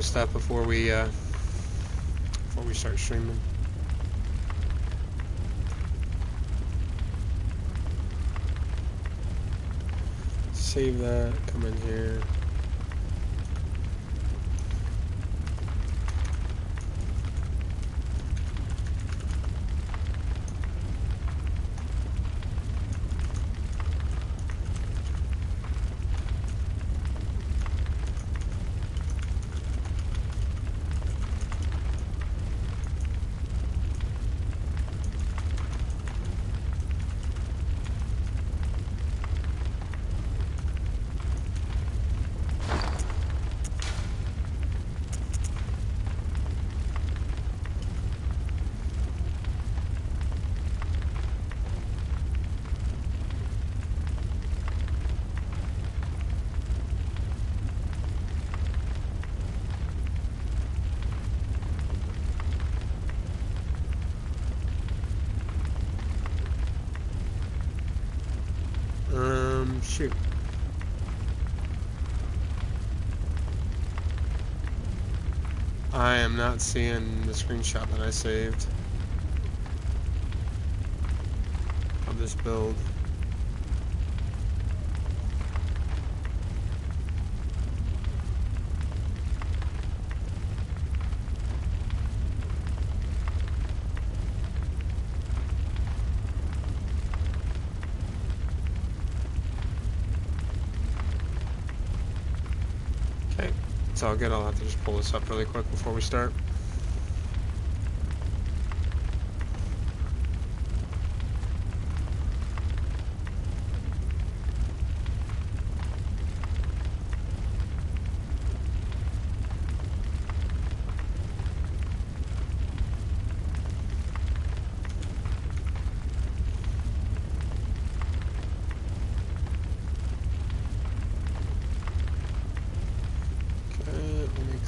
stuff before we start streaming. Save that. Come in here. Shoot. I am not seeing the screenshot that I saved of this build. It's all good. I'll have to just pull this up really quick before we start.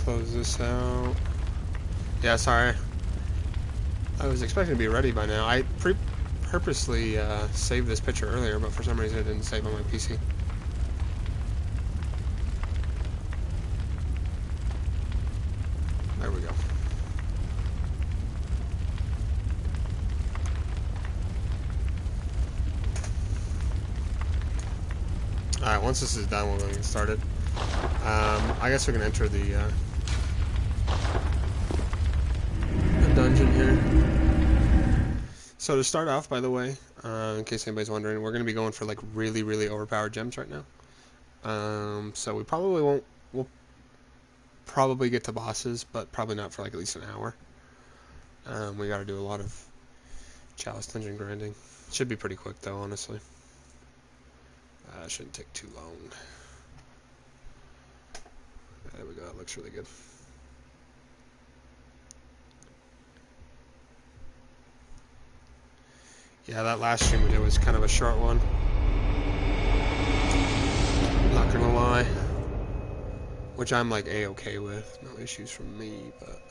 Close this out. Yeah, sorry. I was expecting to be ready by now. I purposely saved this picture earlier, but for some reason it didn't save on my PC. There we go. Alright, once this is done, we're going to get started. I guess we can enter the dungeon here. So to start off, by the way, in case anybody's wondering, we're going to be going for like really, really overpowered gems right now. So we probably won't. We'll probably get to bosses, but probably not for like at least an hour. We got to do a lot of Chalice dungeon grinding. Should be pretty quick though, honestly. Shouldn't take too long. There we go. It looks really good. Yeah, that last stream we did was kind of a short one. Not gonna lie. Which I'm like A-okay with. No issues from me, but...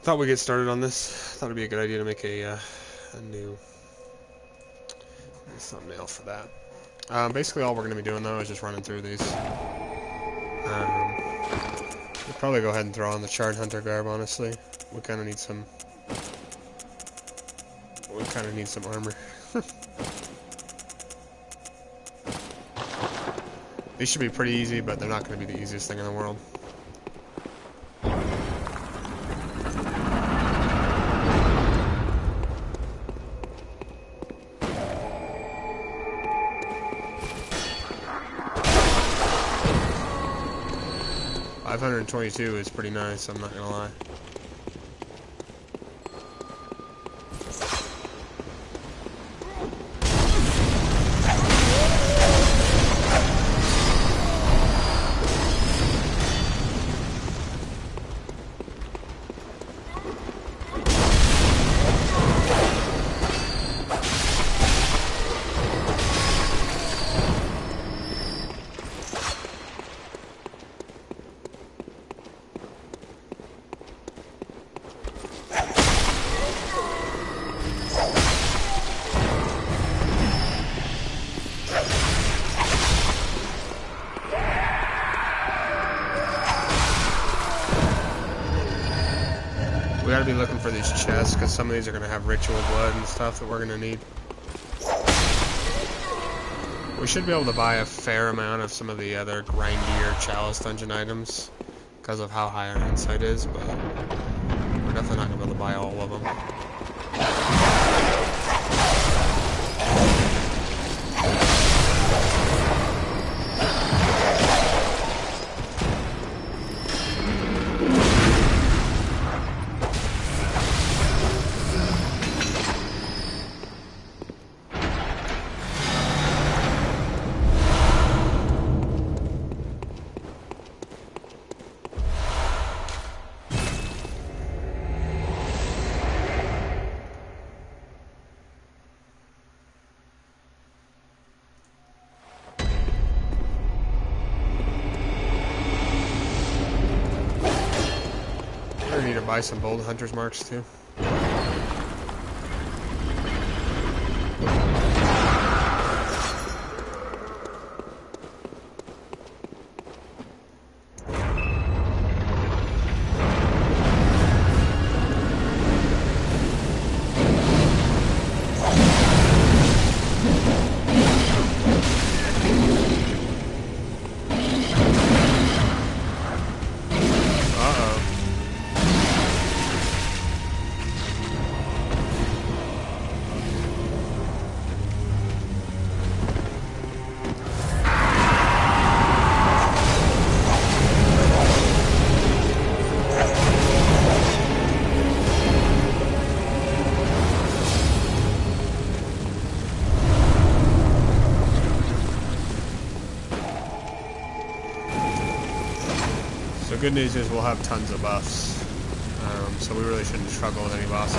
Thought we'd get started on this. Thought it'd be a good idea to make a new thumbnail for that. Basically all we're going to be doing though is just running through these. We'll probably go ahead and throw on the Shard Hunter garb, honestly. We kind of need some... armor. These should be pretty easy, but they're not going to be the easiest thing in the world. $522 is pretty nice, I'm not gonna lie. gotta be looking for these chests, because some of these are gonna have ritual blood and stuff that we're gonna need. We should be able to buy a fair amount of some of the other grindier Chalice dungeon items because of how high our insight is, but we're definitely not gonna be able to buy all of them. I need to buy some bold hunter's marks too. The good news is we'll have tons of buffs, so we really shouldn't struggle with any bosses.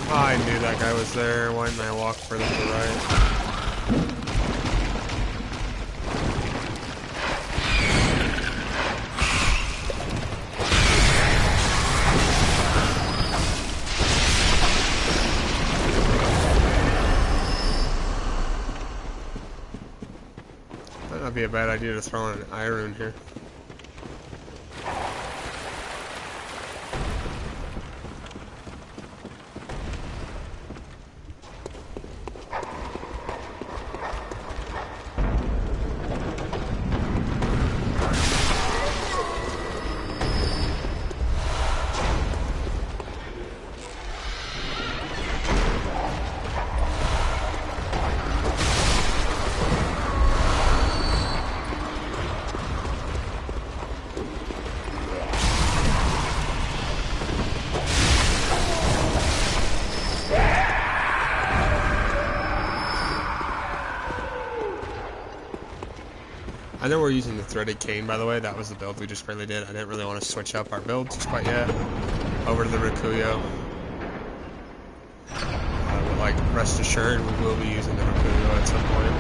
I knew that guy was there. Why didn't I walk further to the right? Might not be a bad idea to throw in an eye rune here. I know we're using the threaded cane, by the way. That was the build we just really did. I didn't really want to switch up our builds just quite yet. Over to the RAKUYO. But like, rest assured, we will be using the RAKUYO at some point.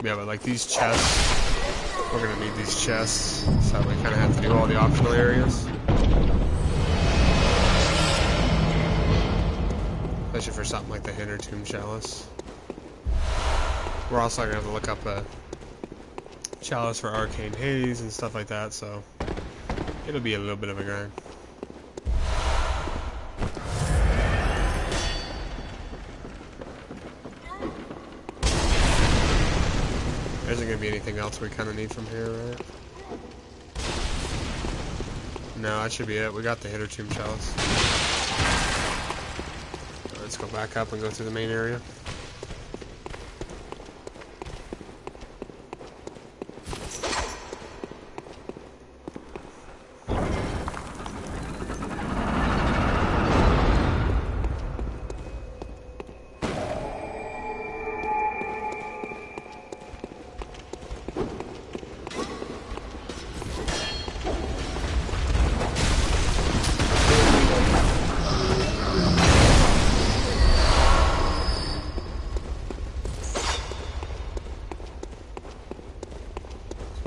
Yeah, but like these chests, we're gonna need these chests, so we kind of have to do all the optional areas. Especially for something like the Hinder Tomb Chalice. We're also gonna have to look up a Chalice for Arcane Haze and stuff like that, so it'll be a little bit of a grind. There isn't going to be anything else we kind of need from here, right? No, that should be it. We got the hitter tomb chalice. Let's go back up and go through the main area.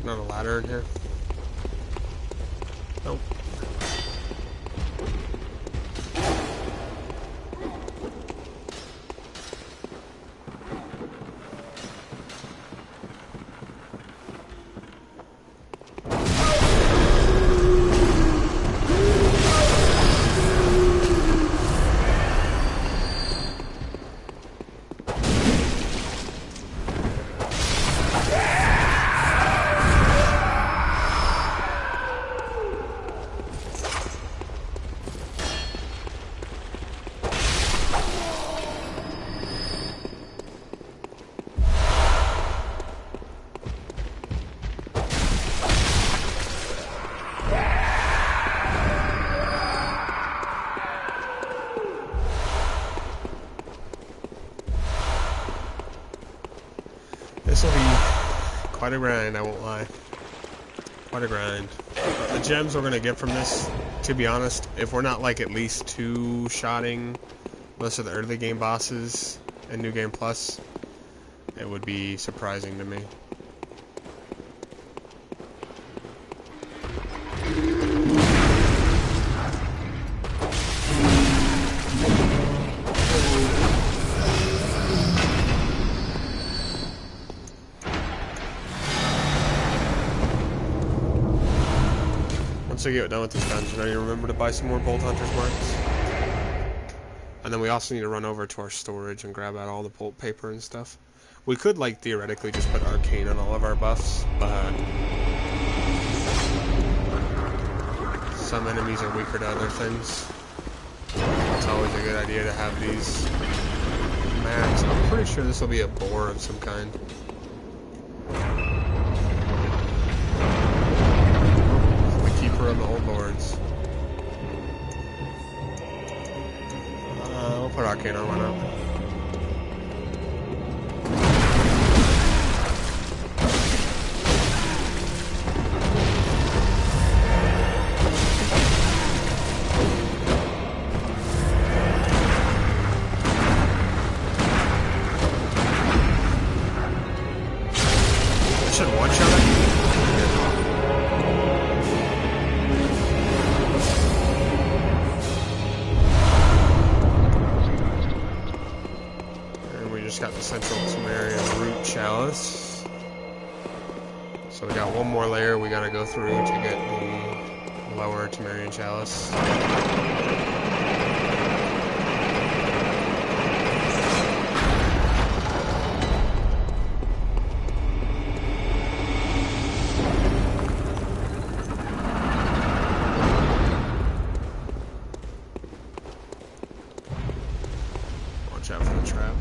Not a ladder in here. Nope. This will be quite a grind, I won't lie. Quite a grind. The gems we're going to get from this, to be honest, if we're not like at least two-shotting most of the early game bosses and New Game Plus, it would be surprising to me. Once I get done with this dungeon, I need to remember to buy some more Bolt Hunter's marks. And then we also need to run over to our storage and grab out all the Bolt paper and stuff. We could, like, theoretically just put Arcane on all of our buffs, but some enemies are weaker to other things. It's always a good idea to have these maps. I'm pretty sure this will be a boar of some kind. Of the old lords. We'll put Arcane on one up. I should one-shot it. Got the central Temerian root chalice. So we got one more layer we gotta go through to get the lower Temerian chalice. Watch out for the trap.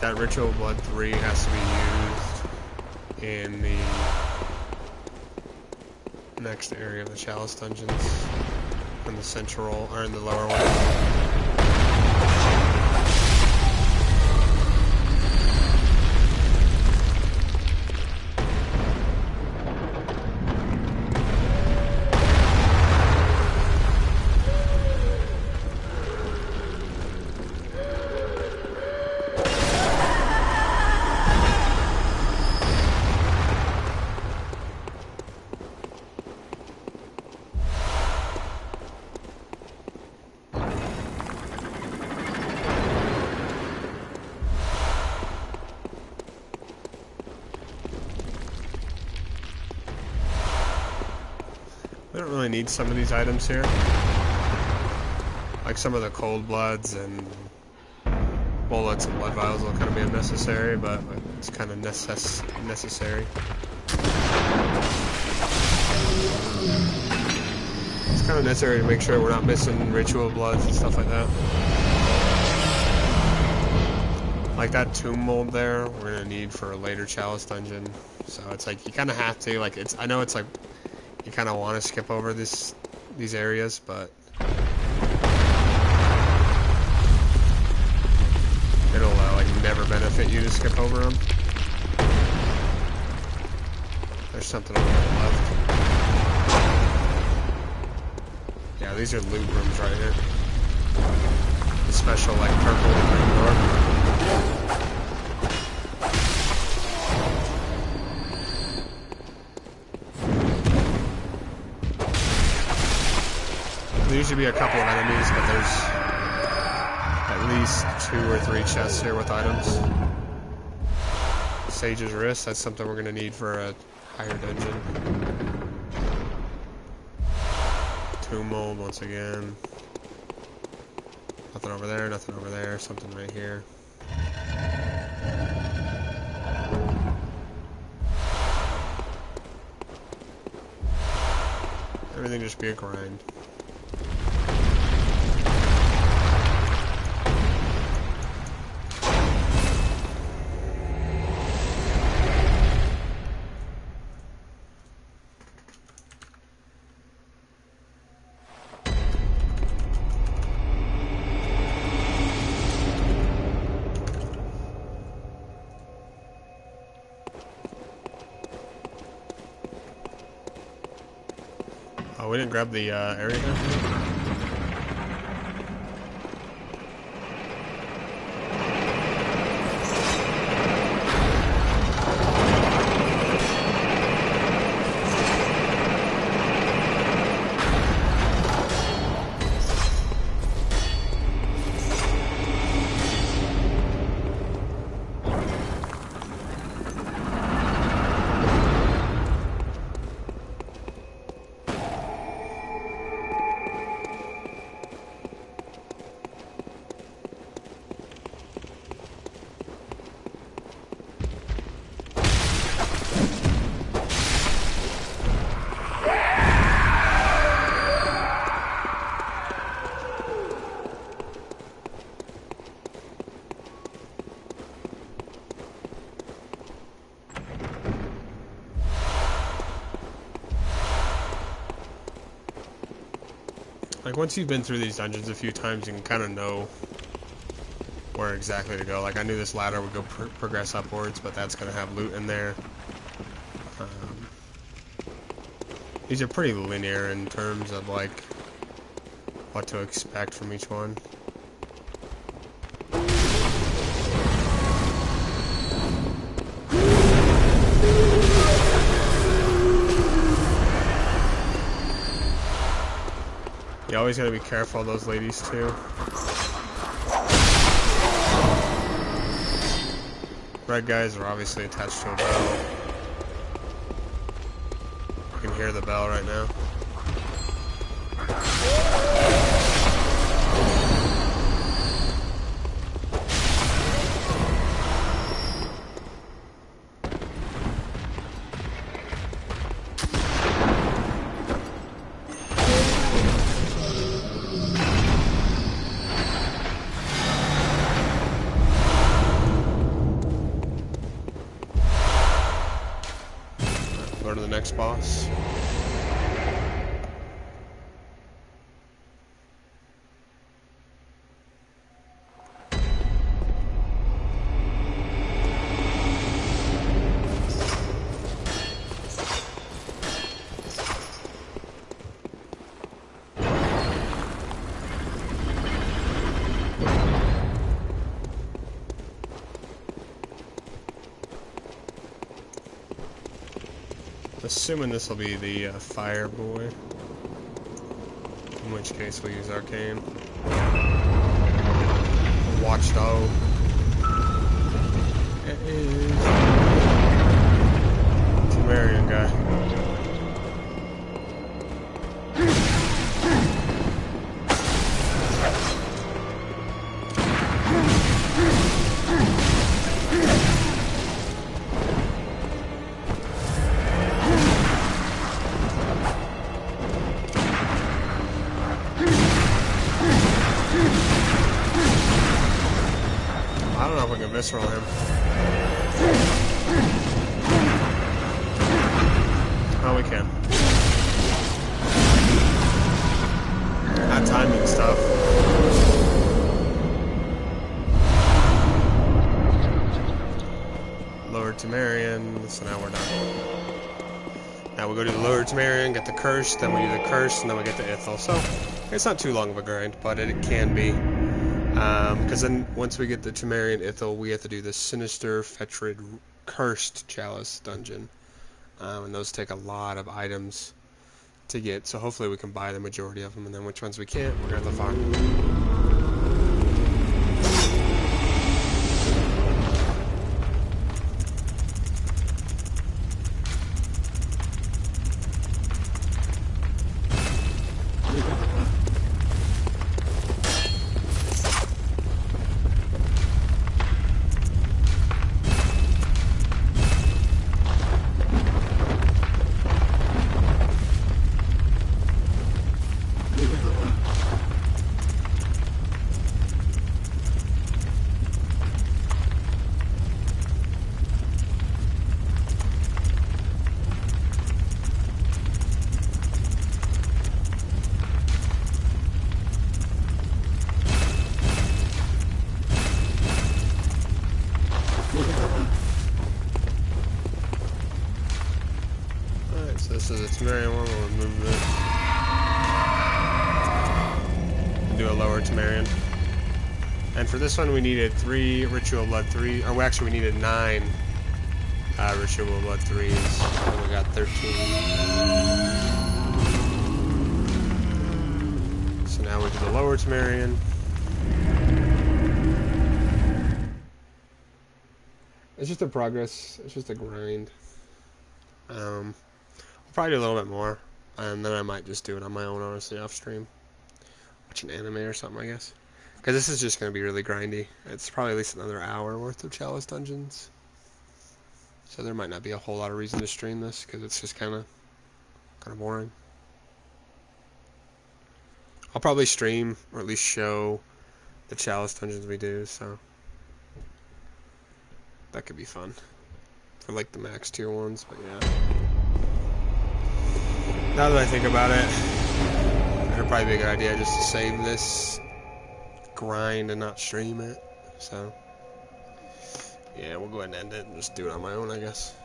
That Ritual Blood 3 has to be used in the next area of the Chalice dungeons, in the central, or in the lower one. don't really need some of these items here. Like some of the cold bloods and bullets and blood vials will kind of be unnecessary, but it's kind of necessary. It's kind of necessary to make sure we're not missing ritual bloods and stuff like that. Like that tomb mold there, we're gonna need for a later Chalice dungeon. So it's like you kind of have to, like, I know it's like you kind of want to skip over these areas, but it'll like never benefit you to skip over them. There's something on the left. Yeah, these are loot rooms right here. The special like purple and green door. There usually be a couple of enemies, but there's at least 2 or 3 chests here with items. Sage's Wrist, that's something we're going to need for a higher dungeon. Tomb Mold once again. Nothing over there, nothing over there, something right here. Everything just be a grind. Oh, we didn't grab the area there? Like, once you've been through these dungeons a few times, you can kind of know where exactly to go. Like, I knew this ladder would go progress upwards, but that's going to have loot in there. These are pretty linear in terms of, like, what to expect from each one. You always gotta be careful of those ladies too. Red guys are obviously attached to a bell. You can hear the bell right now. Go to the next boss. Assuming this will be the fire boy, in which case we'll use arcane. Watchdog. It is Temerian guy. gonna visceral him. Oh, we can. Not timing stuff. Lower Temerian, so now we're done. Now we go to the Lower Temerian, get the curse, then we do the curse, and then we get the Ithel. So it's not too long of a grind, but it can be. Because then once we get the Temerian Ithel, we have to do the Sinister Fetrid Cursed Chalice dungeon. And those take a lot of items to get, so hopefully we can buy the majority of them, and then which ones we can't, we're going to have to farm. So this is a Temerian one, we'll remove this. And do a lower Temerian. And for this one we needed 3 Ritual Blood 3, or actually we needed 9 Ritual Blood 3s, and we got 13. So now we do the lower Temerian. It's just a progress, it's just a grind. I'll probably do a little bit more, and then I might just do it on my own, honestly, off stream. Watch an anime or something, I guess. Because this is just going to be really grindy. It's probably at least another hour worth of Chalice dungeons. So there might not be a whole lot of reason to stream this, because it's just kind of boring. I'll probably stream, or at least show, the Chalice dungeons we do, so that could be fun. For like the max tier ones, but yeah. Now that I think about it, it'd probably be a good idea just to save this grind and not stream it. So, yeah, we'll go ahead and end it and just do it on my own, I guess.